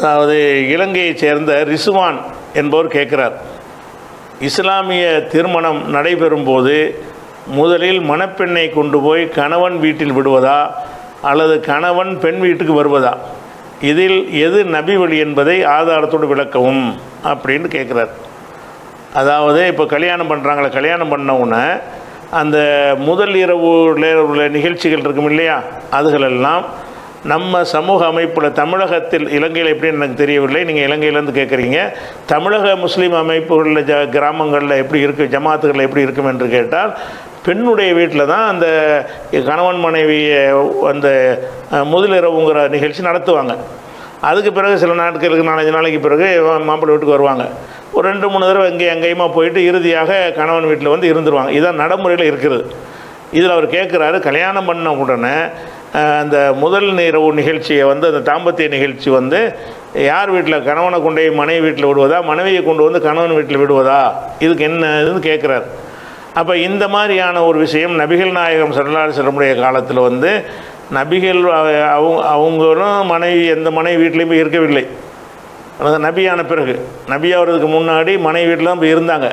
அதாவது இலங்கையைச் சேர்ந்த ரிசுவான் என்பவர் கேட்குறார், இஸ்லாமிய திருமணம் நடைபெறும் போது முதலில் மணப்பெண்ணை கொண்டு போய் கணவன் வீட்டில் விடுவதா அல்லது கணவன் பெண் வீட்டுக்கு வருவதா, இதில் எது நபி வழி என்பதை ஆதாரத்தோடு விளக்கவும் அப்படின்னு கேட்குறார். அதாவது இப்போ கல்யாணம் பண்ணுறாங்களே, கல்யாணம் பண்ணவுடனே அந்த முதல் இரவுல உள்ள நிகழ்ச்சிகள் இருக்கும் இல்லையா, அதுகளெல்லாம் நம்ம சமூக அமைப்பில் தமிழகத்தில், இலங்கையில் எப்படின்னு எனக்கு தெரியவில்லை, நீங்கள் இலங்கையிலேருந்து கேட்குறீங்க, தமிழக முஸ்லீம் அமைப்புகளில் கிராமங்களில் எப்படி இருக்குது, ஜமாத்துகளில் எப்படி இருக்கும் என்று கேட்டால், பெண்ணுடைய வீட்டில் தான் அந்த கணவன் மனைவியை அந்த முதலிரவுங்கிற நிகழ்ச்சி நடத்துவாங்க. அதுக்கு பிறகு சில நாட்களுக்கு 4-5 நாளைக்கு பிறகு மாப்பிள்ளை வீட்டுக்கு வருவாங்க. ஒரு 2-3 தடவை எங்கேயுமா போயிட்டு இறுதியாக கணவன் வீட்டில் வந்து இருந்துருவாங்க. இதுதான் நடைமுறையில் இருக்கிறது. இதில் அவர் கேட்குறாரு, கல்யாணம் பண்ண உடனே அந்த முதல் இரவு நிகழ்ச்சியை வந்து அந்த தாம்பத்திய நிகழ்ச்சி வந்து யார் வீட்டில், கணவனை கொண்டு போய் மனைவி வீட்டில் விடுவதா, மனைவியை கொண்டு வந்து கணவன் வீட்டில் விடுவதா, இதுக்கு என்ன இதுன்னு கேட்குறாரு. அப்போ இந்த மாதிரியான ஒரு விஷயம் நபிகள் நாயகம் ஸல்லல்லாஹு அலைஹி வஸல்லம் காலத்தில் வந்து நபிகள் அவங்களும் மனைவி எந்த மனைவி வீட்லேயுமே இருக்கவில்லை. நபியான பிறகு, நபியாகிறதுக்கு முன்னாடி மனைவி வீட்டில் தான் இருந்தாங்க,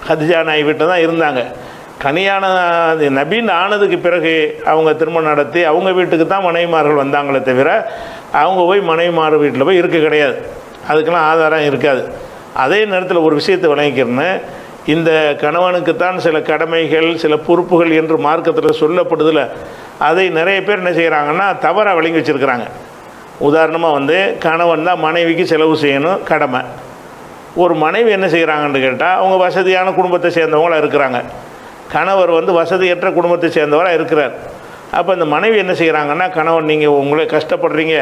ஹதிஜா நாய் வீட்டில் தான் இருந்தாங்க. கனியான நபின்னு ஆனதுக்கு பிறகு அவங்க திருமணம் நடத்தி அவங்க வீட்டுக்கு தான் மனைவிமார்கள் வந்தாங்களே தவிர அவங்க போய் மனைவிமார் வீட்டில் போய் இருக்க கிடையாது. அதுக்கெல்லாம் ஆதாரம் இருக்காது. அதே நேரத்தில் ஒரு விஷயத்தை விளங்கிக்கிறேன்னு, இந்த கணவனுக்குத்தான் சில கடமைகள் சில பொறுப்புகள் என்று மார்க்கத்தில் சொல்லப்படுதில்ல, அதை நிறைய பேர் என்ன செய்கிறாங்கன்னா தவறாக விளங்கி வச்சுருக்கிறாங்க. உதாரணமாக வந்து கணவன் தான் மனைவிக்கு செலவு செய்யணும் கடமை. ஒரு மனைவி என்ன செய்கிறாங்கன்னு கேட்டால் அவங்க வசதியான குடும்பத்தை சேர்ந்தவங்களாக இருக்கிறாங்க, கணவர் வந்து வசதியற்ற குடும்பத்தை சேர்ந்தவராக இருக்கிறார். அப்போ இந்த மனைவி என்ன செய்கிறாங்கன்னா, கணவன் நீங்கள் உங்களே கஷ்டப்படுறீங்க,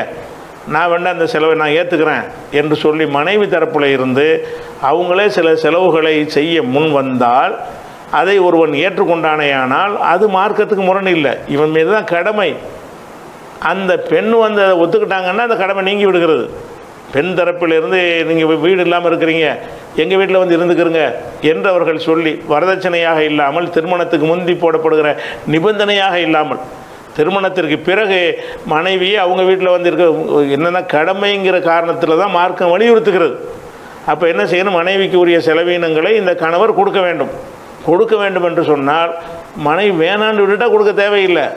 நான் வேண்டாம் அந்த செலவை நான் ஏற்றுக்கிறேன் என்று சொல்லி மனைவி தரப்பில் இருந்து அவங்களே சில செலவுகளை செய்ய முன் வந்தால் அதை ஒருவன் ஏற்றுக்கொண்டானேயானால் அது மார்க்கத்துக்கு முரண் இல்லை, இவன் மீது தான் கடமை. அந்த பெண் வந்து அதை ஒத்துக்கிட்டாங்கன்னா அந்த கடமை நீங்கி விடுகிறது. பெண் தரப்பிலிருந்து நீங்கள் வீடு இல்லாமல் இருக்கிறீங்க, எங்கள் வீட்டில் வந்து இருந்துக்கிறங்க என்று அவர்கள் சொல்லி வரதட்சணையாக இல்லாமல், திருமணத்துக்கு முந்தி போடப்படுகிற நிபந்தனையாக இல்லாமல், திருமணத்திற்கு பிறகு மனைவியை அவங்க வீட்டில் வந்து இருக்க என்னென்ன கடமைங்கிற காரணத்தில் தான் மார்க்கம் வலியுறுத்துகிறது. அப்போ என்ன செய்யணும், மனைவிக்கு உரிய செலவீனங்களை இந்த கணவர் கொடுக்க வேண்டும். கொடுக்க வேண்டும் என்று சொன்னால் மனைவி வேணான்னு விட்டுட்டால் கொடுக்க தேவையில்லை,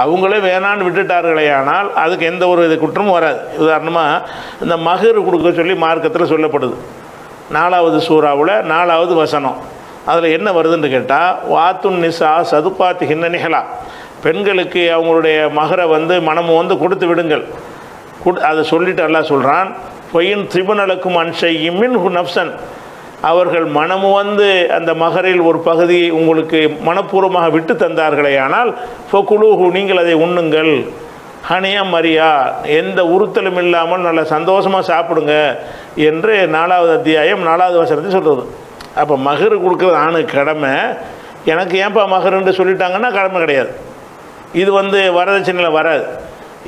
அவங்களே வேணான்னு விட்டுட்டார்களே ஆனால் அதுக்கு எந்த ஒரு குற்றமும் வராது. உதாரணமாக இந்த மகர் கொடுக்க சொல்லி மார்க்கத்தில் சொல்லப்படுது. 4வது சூறாவில் 4வது வசனம். அதில் என்ன வருதுன்னு கேட்டால், வாத்துன் நிசா சதுப்பாத்து ஹின்னனிகளா, பெண்களுக்கு அவங்களுடைய மகரை வந்து மனமும் வந்து கொடுத்து விடுங்கள். அதை சொல்லிட்டு அல்லாஹ் சொல்கிறான், பொய்யின் திபுனலுக்கும் அன்ஷையிமின் நப்சன், அவர்கள் மனமு வந்து அந்த மகரில் ஒரு பகுதியை உங்களுக்கு மனப்பூர்வமாக விட்டு தந்தார்களே ஆனால் ஃபகுலூஹு, நீங்கள் அதை உண்ணுங்கள், ஹனியா மரியா, எந்த உறுத்தலும் இல்லாமல் நல்ல சந்தோஷமாக சாப்பிடுங்க என்று 4வது அத்தியாயம் 4வது வசனத்தை சொல்கிறது. அப்போ மகர் கொடுக்குறது ஆணுக்கு கடமை. எனக்கு ஏன்பா மகருன்னு சொல்லிட்டாங்கன்னா கடமை கிடையாது. இது வந்து வரதட்சணையில் வராது,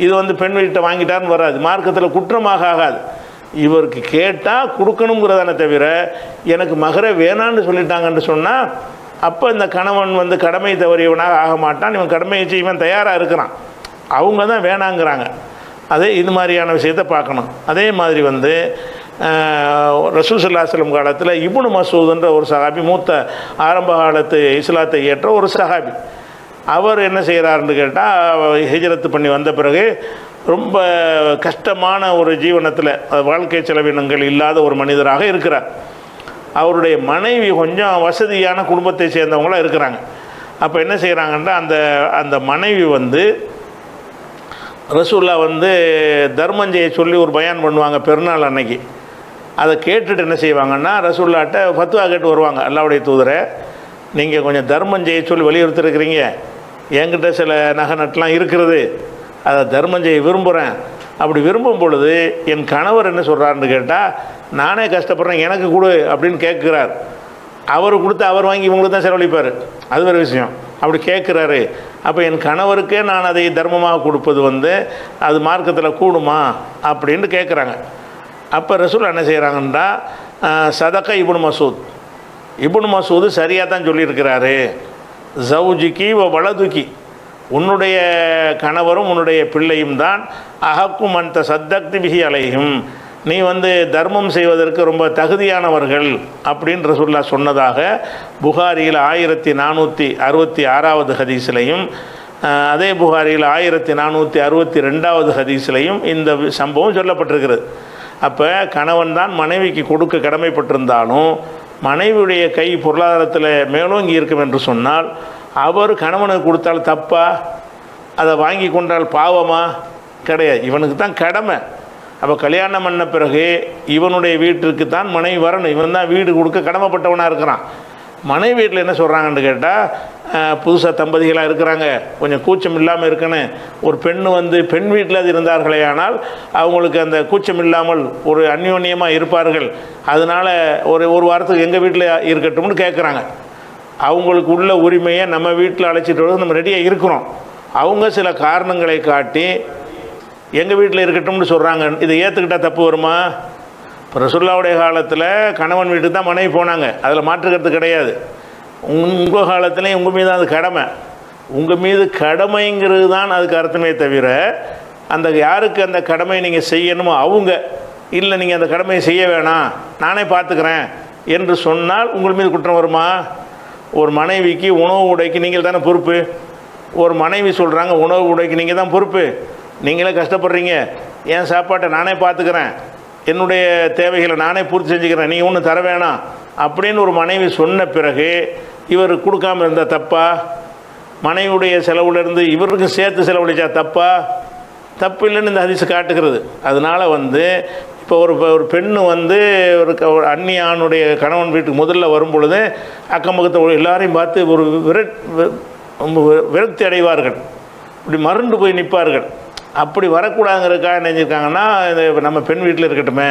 இது வந்து பெண் வீட்டை வாங்கிட்டார்னு வராது, மார்க்கத்தில் குற்றமாக ஆகாது. இவருக்கு கேட்டால் கொடுக்கணுங்கிறதானே தவிர எனக்கு மகரை வேணான்னு சொல்லிட்டாங்கன்னு சொன்னால் அப்போ இந்த கணவன் வந்து கடமை தவறியவனாக ஆக மாட்டான், இவன் கடமையை செய்வன் தயாராக இருக்கிறான், அவங்க தான் வேணாங்கிறாங்க. அதே இது மாதிரியான விஷயத்தை பார்க்கணும். அதே மாதிரி வந்து ரசூல் ஸல்லல்லாஹு அலைஹி வஸல்லம் காலத்தில் இப்னு மஸ்ஊத்ன்ற ஒரு சஹாபி, மூத்த ஆரம்ப காலத்து இஸ்லாத்தை ஏற்ற ஒரு சஹாபி, அவர் என்ன செய்கிறாருன்னு கேட்டால் ஹிஜ்ரத்து பண்ணி வந்த பிறகு ரொம்ப கஷ்டமான ஒரு ஜீவனத்தில் வாழ்க்கை செலவினங்கள் இல்லாத ஒரு மனிதராக இருக்கிறார். அவருடைய மனைவி கொஞ்சம் வசதியான குடும்பத்தை சேர்ந்தவங்களாக இருக்கிறாங்க. அப்போ என்ன செய்கிறாங்கன்னா அந்த மனைவி வந்து ரசூல்லா வந்து தர்மஞ்செய்ய சொல்லி ஒரு பயான் பண்ணுவாங்க பெருநாள் அன்னைக்கு. அதை கேட்டுட்டு என்ன செய்வாங்கன்னா ரசூல்லாட்ட ஃபத்வா கேட்டு வருவாங்க, அல்லாஹ்வுடைய தூதரை நீங்கள் கொஞ்சம் தர்மம் செய்ய சொல்லி வலியுறுத்திருக்கிறீங்க, என்கிட்ட சில நகை நட்டெலாம் இருக்கிறது, அதை தர்மம் செய்ய விரும்புகிறேன். அப்படி விரும்பும் பொழுது என் கணவர் என்ன சொல்கிறாருன்னு கேட்டால், நானே கஷ்டப்படுறேன் எனக்கு கொடு அப்படின்னு கேட்குறார். அவர் கொடுத்து அவர் வாங்கி இவங்களுக்கு தான் செலவழிப்பார், அது வேறு விஷயம். அப்படி கேட்குறாரு. அப்போ என் கணவருக்கே நான் அதை தர்மமாக கொடுப்பது வந்து அது மார்க்கத்தில் கூடுமா அப்படின்ட்டு கேட்குறாங்க. அப்போ ரசூல் என்ன செய்கிறாங்கன்னா, சதக்கா இப்னு மஸ்ஊத், இப்னு மஸ்ஊத் சரியாக தான் சொல்லியிருக்கிறாரு, ஜவுஜிக்கி வலதுக்கி, உன்னுடைய கணவரும் உன்னுடைய பிள்ளையும் தான் அஹக்கும் அந்த சத்தக்தி பிஹி அலைஹும், நீ வந்து தர்மம் செய்வதற்கு ரொம்ப தகுதியானவர்கள் அப்படின்னு ரசூலுல்லாஹ் சொன்னதாக புகாரியில் 1466வது ஹதீஸ்லையும், அதே புகாரியில் 1462வது ஹதீஸ்லையும் இந்த சம்பவம் சொல்லப்பட்டிருக்கிறது. அப்போ கணவன் தான் மனைவிக்கு கொடுக்க கடமைப்பட்டிருந்தாலும் மனைவியுடைய கை பொருளாதாரத்தில் மேலோங்கி இருக்கும் என்று சொன்னால் அவர் கணவனுக்கு கொடுத்தால் தப்பா, அதை வாங்கி கொண்டால் பாவமா? கிடையாது, இவனுக்கு தான் கடமை. அப்போ கல்யாணம் பண்ண பிறகு இவனுடைய வீட்டிற்கு தான் மனைவி வரணும், இவன் தான் வீடு கொடுக்க கடமைப்பட்டவனாக இருக்கிறான். மனைவி வீட்டில் என்ன சொல்கிறாங்கன்னு கேட்டால், புதுசாக தம்பதிகளாக இருக்கிறாங்க, கொஞ்சம் கூச்சம் இல்லாமல் இருக்கணும். ஒரு பெண் வந்து பெண் வீட்டில் அது இருந்தார்களே ஆனால் அவங்களுக்கு அந்த கூச்சம் இல்லாமல் ஒரு அந்யோன்யமாக இருப்பார்கள். அதனால் ஒரு வாரத்துக்கு எங்கள் வீட்டில் இருக்கட்டும்னு கேட்குறாங்க. அவங்களுக்கு உள்ள உரிமையை நம்ம வீட்டில் அழைச்சிட்டு வருவது நம்ம ரெடியாக இருக்கிறோம். அவங்க சில காரணங்களை காட்டி எங்கள் வீட்டில் இருக்கட்டும்னு சொல்கிறாங்க. இதை ஏற்றுக்கிட்டால் தப்பு வருமா? இப்போ ரசூலுல்லாஹ்வுடைய காலத்தில் கணவன் வீட்டுக்கு தான் மனைவி போனாங்க, அதில் மாற்றுக்கிறது கிடையாது. உங்கள் காலத்துலேயும் உங்கள் மீது அது கடமை. உங்கள் மீது கடமைங்கிறது தான் அதுக்கு அர்த்தமே தவிர, அந்த யாருக்கு அந்த கடமையை நீங்கள் செய்யணுமோ அவங்க இல்லை நீங்கள் அந்த கடமையை செய்ய வேணாம் நானே பார்த்துக்கிறேன் என்று சொன்னால் உங்கள் மீது குற்றம் வருமா? ஒரு மனைவிக்கு உணவு உடைக்கு நீங்கள் தானே பொறுப்பு. ஒரு மனைவி சொல்கிறாங்க உணவு உடைக்கு நீங்கள் தான் பொறுப்பு, நீங்களே கஷ்டப்படுறீங்க, என் சாப்பாட்டை நானே பார்த்துக்கிறேன், என்னுடைய தேவைகளை நானே பூர்த்தி செஞ்சுக்கிறேன், நீங்கள் ஒன்றும் தர வேணாம் அப்படின்னு ஒரு மனைவி சொன்ன பிறகு இவர் கொடுக்காமல் இருந்தால் தப்பா? மனைவியுடைய செலவுலேருந்து இவருக்கு சேர்த்து செலவழிச்சா தப்பா? தப்பு இல்லைன்னு இந்த ஹதீஸ் காட்டுகிறது. அதனால் வந்து இப்போ ஒரு பெண்ணு வந்து ஒரு அந்நிய ஆணுடைய கணவன் வீட்டுக்கு முதல்ல வரும் பொழுது அக்கம் பக்கத்தை எல்லாரையும் பார்த்து ஒரு விரக்தி அடைவார்கள், இப்படி மறண்டு போய் நிற்பார்கள். அப்படி வரக்கூடாதுங்கிறதுக்காக நினைஞ்சிருக்காங்கன்னா நம்ம பெண் வீட்டில் இருக்கட்டுமே.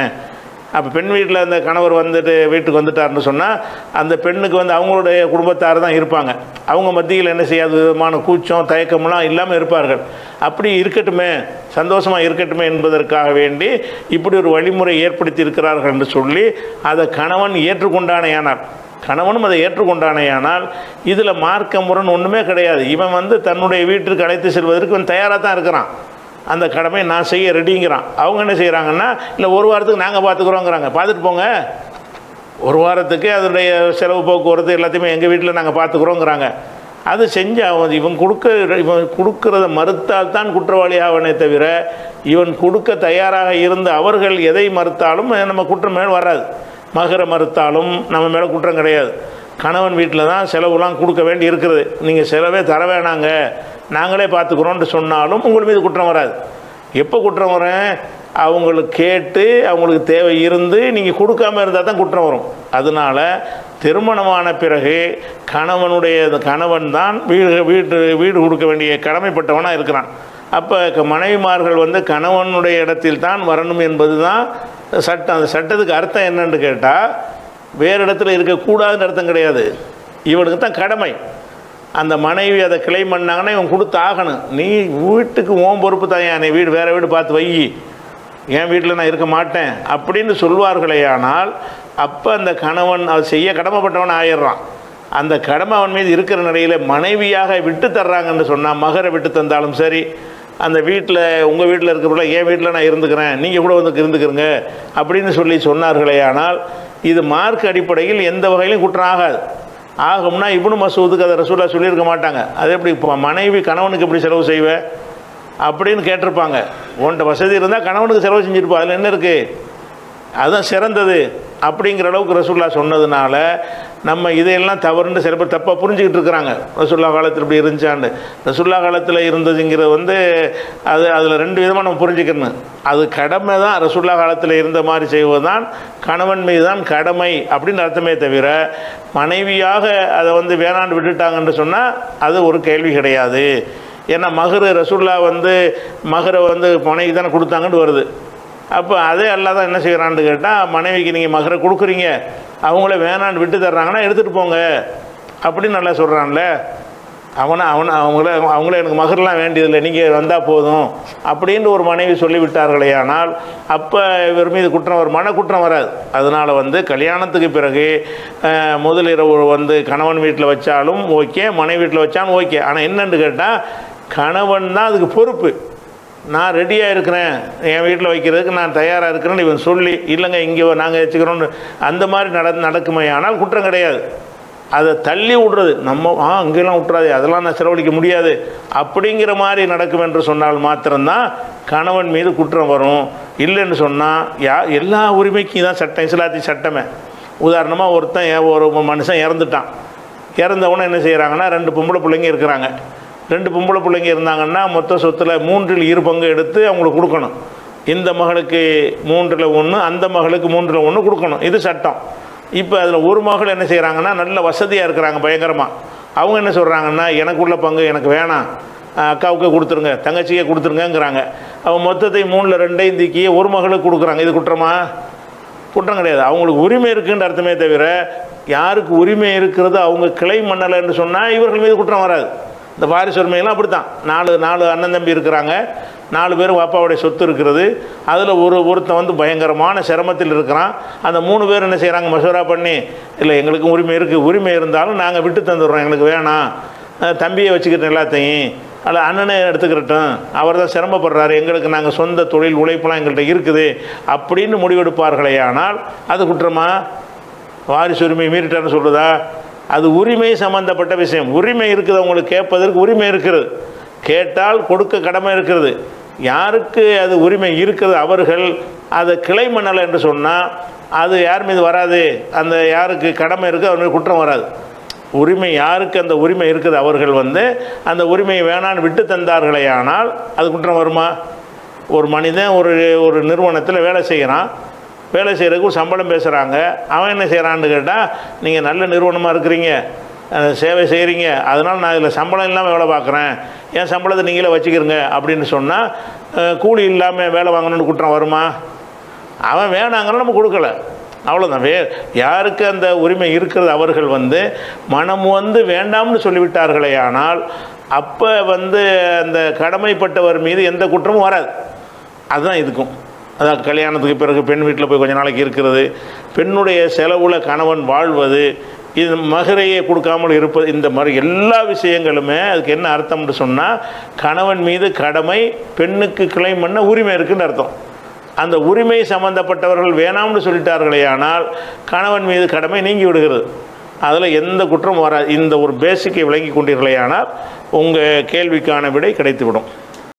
அப்போ பெண் வீட்டில் அந்த கணவர் வந்துட்டு வீட்டுக்கு வந்துட்டார்னு சொன்னால் அந்த பெண்ணுக்கு வந்து அவங்களுடைய குடும்பத்தார் தான் இருப்பாங்க. அவங்க மத்தியில் என்ன செய்யாத விதமான கூச்சம் தயக்கமெல்லாம் இல்லாமல் இருப்பார்கள். அப்படி இருக்கட்டுமே, சந்தோஷமாக இருக்கட்டுமே என்பதற்காக வேண்டி இப்படி ஒரு வழிமுறை ஏற்படுத்தி இருக்கிறார்கள் என்று சொல்லி அதை கணவன் ஏற்றுக்கொண்டானேயானார், கணவனும் அதை ஏற்றுக்கொண்டானேயானால் இதில் மார்க்க முரண் ஒன்றுமே கிடையாது. இவன் வந்து தன்னுடைய வீட்டிற்கு அழைத்து செல்வதற்கு இவன் தயாராக தான் இருக்கிறான், அந்த கடமை நான் செய்ய ரெடிங்கிறான். அவங்க என்ன செய்கிறாங்கன்னா, இல்லை ஒரு வாரத்துக்கு நாங்கள் பார்த்துக்குறோங்கிறாங்க. பார்த்துட்டு போங்க, ஒரு வாரத்துக்கு அதனுடைய செலவு போக்குவரத்து எல்லாத்தையுமே எங்கள் வீட்டில் நாங்கள் பார்த்துக்குறோங்கிறாங்க. அது செஞ்சால் இவன் கொடுக்கறத மறுத்தால் தான் குற்றவாளி ஆவனே தவிர, இவன் கொடுக்க தயாராக இருந்து அவர்கள் எதை மறுத்தாலும் நம்ம குற்றம் மேல் வராது. மகர மறுத்தாலும் நம்ம மேலே குற்றம் கிடையாது. கணவன் வீட்டில் தான் செலவுலாம் கொடுக்க வேண்டி இருக்கிறது, நீங்கள் செலவே தர வேணாங்க நாங்களே பார்த்துக்குறோன்ட்டு சொன்னாலும் உங்கள் மீது குற்றம் வராது. எப்போ குற்றம் வரும்? அவங்களுக்கு கேட்டு அவங்களுக்கு தேவை இருந்து நீங்கள் கொடுக்காமல் இருந்தால் தான் குற்றம் வரும். அதனால் திருமணமான பிறகு கணவன் தான் வீடு கொடுக்க வேண்டிய கடமைப்பட்டவனாக இருக்கிறான். அப்போ மனைவிமார்கள் வந்து கணவனுடைய இடத்தில் தான் வரணும் என்பது தான் சட்டம். அந்த சட்டத்துக்கு அர்த்தம் என்னன்னு கேட்டால் வேறு இடத்துல இருக்கக்கூடாதுன்னு அர்த்தம் கிடையாது, இவனுக்கு தான் கடமை. அந்த மனைவி அதை கிளைம் பண்ணாங்கன்னா இவன் கொடுத்து ஆகணும். நீ வீட்டுக்கு ஓம் பொறுப்பு தான், நீ வீடு வேறு வீடு பார்த்து வை, என் வீட்டில் நான் இருக்க மாட்டேன் அப்படின்னு சொல்வார்களே. ஆனால் அப்போ அந்த கணவன் அதை செய்ய கடமைப்பட்டவன் ஆயிடுறான். அந்த கடமை அவன் மீது இருக்கிற நிலையில் மனைவியாக விட்டு தர்றாங்கன்னு சொன்னால், மகரை விட்டு தந்தாலும் சரி, அந்த வீட்டில் உங்கள் வீட்டில் இருக்கிறப்பல என் வீட்டில் நான் இருந்துக்கிறேன், நீங்கள் கூட வந்து இருந்துக்கிறங்க அப்படின்னு சொன்னார்களே. ஆனால் இது மார்க் அடிப்படையில் எந்த வகையிலும் குற்றம் ஆகாது. ஆகும்னா இப்னு மசூதுக்கு அதை ரசூலுல்லாஹ் சொல்லியிருக்க மாட்டாங்க. அது எப்படி இப்போ மனைவி கணவனுக்கு எப்படி செலவு செய்வேன் அப்படின்னு கேட்டிருப்பாங்க. உன்கிட்ட வசதி இருந்தால் கணவனுக்கு செலவு செஞ்சுருப்பா, அதில் என்ன இருக்குது, அதுதான் சிறந்தது அப்படிங்கிற அளவுக்கு ரசூலுல்லாஹ் சொன்னதுனால நம்ம இதையெல்லாம் தவறுன்னு சில பேர் தப்பாக புரிஞ்சுக்கிட்டு இருக்கிறாங்க. ரசூலுல்லாஹ் காலத்தில் இப்படி இருந்துச்சாண்டு. ரசூலுல்லாஹ் காலத்தில் இருந்ததுங்கிறது வந்து அதில் ரெண்டு விதமாக நம்ம புரிஞ்சுக்கணும். அது கடமை தான், ரசூலுல்லாஹ் காலத்தில் இருந்த மாதிரி செய்வது தான் கணவன் மீது தான் கடமை அப்படின்னு அர்த்தமே தவிர, மனைவியாக அதை வந்து வேணாண்டு விட்டுட்டாங்கன்னு சொன்னால் அது ஒரு கேள்வி கிடையாது. ஏன்னா ரசூலுல்லாஹ் வந்து மகரை வந்து மனைவி தானே கொடுத்தாங்கன்னு வருது. அப்போ அதே அல்லா தான் என்ன செய்கிறான்னு கேட்டால், மனைவிக்கு நீங்கள் மகரை கொடுக்குறீங்க, அவங்கள வேணான்னு விட்டு தர்றாங்கன்னா எடுத்துகிட்டு போங்க அப்படின்னு நல்லா சொல்கிறான்ல. அவங்கள எனக்கு மகர்லாம் வேண்டியதில்லை, நீங்கள் வந்தால் போதும் அப்படின்னு ஒரு மனைவி சொல்லிவிட்டார்களே. ஆனால் அப்போ இவர் மீது குற்றம் வரும், மன குற்றம் வராது. அதனால் வந்து கல்யாணத்துக்கு பிறகு முதலிரவு வந்து கணவன் வீட்டில் வச்சாலும் ஓகே, மனைவி வீட்டில் வச்சாலும் ஓகே. ஆனால் என்னென்னு கேட்டால் கணவன் தான் அதுக்கு பொறுப்பு. நான் ரெடியாக இருக்கிறேன், என் வீட்டில் வைக்கிறதுக்கு நான் தயாராக இருக்கிறேன்னு இவன் சொல்லி, இல்லைங்க இங்கே நாங்கள் வச்சுக்கிறோன்னு அந்த மாதிரி நடக்குமே ஆனால் குற்றம் கிடையாது. அதை தள்ளி விடுறது, நம்ம அங்கெல்லாம் விட்றாது, அதெல்லாம் நான் செலவழிக்க முடியாது அப்படிங்கிற மாதிரி நடக்கும் என்று சொன்னால் மாத்திரம்தான் கணவன் மீது குற்றம் வரும். இல்லைன்னு சொன்னால் எல்லா உரிமைக்கும் தான் சட்டம், இஸ்லாத்தின் சட்டமே. உதாரணமாக ஒரு மனுஷன் இறந்துட்டான், இறந்தவொன்னே என்ன செய்கிறாங்கன்னா 2 பொம்பளை பிள்ளைங்க இருக்கிறாங்க. 2 பொம்பளை பிள்ளைங்க இருந்தாங்கன்னா மொத்த சொத்தில் 3/2 பங்கு எடுத்து அவங்களுக்கு கொடுக்கணும். இந்த மகளுக்கு 3/1, அந்த மகளுக்கு 3/1 கொடுக்கணும். இது சட்டம். இப்போ அதில் ஒரு மகள் என்ன செய்கிறாங்கன்னா நல்ல வசதியாக இருக்கிறாங்க பயங்கரமாக. அவங்க என்ன சொல்கிறாங்கன்னா எனக்குள்ள பங்கு எனக்கு வேணாம், அக்காவுக்கு கொடுத்துருங்க, தங்கச்சியை கொடுத்துருங்கங்கிறாங்க. அவங்க மொத்தத்தை 3/2 தூக்கி ஒரு மகளுக்கு கொடுக்குறாங்க. இது குற்றமா? குற்றம் கிடையாது. அவங்களுக்கு உரிமை இருக்குன்ற அர்த்தமே தவிர யாருக்கு உரிமை இருக்கிறது அவங்க கிளை மண்ணலைன்னு சொன்னால் இவர்கள் மீது குற்றம் வராது. இந்த வாரிசு உரிமையெல்லாம் அப்படி தான். 4 அண்ணன் தம்பி இருக்கிறாங்க, 4 பேரும் வாப்பாவுடைய சொத்து இருக்கிறது. அதில் ஒருத்தன் வந்து பயங்கரமான சிரமத்தில் இருக்கிறான். அந்த 3 பேர் என்ன செய்கிறாங்க, மசோரா பண்ணி இல்லை எங்களுக்கு உரிமை இருக்குது, உரிமை இருந்தாலும் நாங்கள் விட்டு தந்துடுறோம், எங்களுக்கு வேணாம், தம்பியை வச்சுக்கிட்டோம் எல்லாத்தையும், அதில் அண்ணனை எடுத்துக்கிட்டோம், அவர் தான் சிரமப்படுறாரு, எங்களுக்கு நாங்கள் சொந்த தொழில் உழைப்பெல்லாம் எங்கள்கிட்ட இருக்குது அப்படின்னு முடிவெடுப்பார்களே. ஆனால் அது குற்றமா? வாரிசு உரிமை மீறிட்டான்னு சொல்லுதா? அது உரிமை சம்பந்தப்பட்ட விஷயம். உரிமை இருக்குது, அவங்களுக்கு கேட்பதற்கு உரிமை இருக்கிறது, கேட்டால் கொடுக்க கடமை இருக்கிறது. யாருக்கு அது உரிமை இருக்கிறது அவர்கள் அதை கிளை மண்ணலை என்று சொன்னால் அது யார் மீது வராது. அந்த யாருக்கு கடமை இருக்குது அவர் மீது குற்றம் வராது. உரிமை யாருக்கு அந்த உரிமை இருக்குது அவர்கள் வந்து அந்த உரிமையை வேணான்னு விட்டு தந்தார்களே ஆனால் அது குற்றம் வருமா? ஒரு மனிதன் ஒரு நிறுவனத்தில் வேலை செய்கிறான், வேலை செய்கிறதுக்கு சம்பளம் பேசுகிறாங்க. அவன் என்ன செய்கிறான்னு கேட்டால் நீங்கள் நல்ல நிறுவனமாக இருக்கிறீங்க, சேவை செய்கிறீங்க, அதனால் நான் இதில் சம்பளம் இல்லாமல் வேலை பார்க்குறேன், என் சம்பளத்தை நீங்களே வச்சுக்கிறங்க அப்படின்னு சொன்னால் கூலி இல்லாமல் வேலை வாங்கணுன்னு குற்றம் வருமா? அவன் வேணாங்கன்னா நம்ம கொடுக்கல, அவ்வளோதான். யாருக்கு அந்த உரிமை இருக்கிறது அவர்கள் வந்து மனம் வந்து வேண்டாம்னு சொல்லிவிட்டார்களே ஆனால் அப்போ வந்து அந்த கடமைப்பட்டவர் மீது எந்த குற்றமும் வராது. அதுதான் இதுக்கும். அதான் கல்யாணத்துக்கு பிறகு பெண் வீட்டில் போய் கொஞ்ச நாளைக்கு இருக்கிறது, பெண்ணுடைய செலவில் கணவன் வாழ்வது, இது மகரையே கொடுக்காமல் இருப்பது, இந்த மாதிரி எல்லா விஷயங்களுமே அதுக்கு என்ன அர்த்தம்னு சொன்னால் கணவன் மீது கடமை, பெண்ணுக்கு கிளைம் பண்ண உரிமை இருக்குன்னு அர்த்தம். அந்த உரிமை சம்பந்தப்பட்டவர்கள் வேணாம்னு சொல்லிட்டார்களே ஆனால் கணவன் மீது கடமை நீங்கி விடுகிறது, அதில் எந்த குற்றம் வராது. இந்த ஒரு பேசிக்கை விளங்கி கொண்டீர்களே ஆனால் உங்கள் கேள்விக்கான விடை கிடைத்துவிடும்.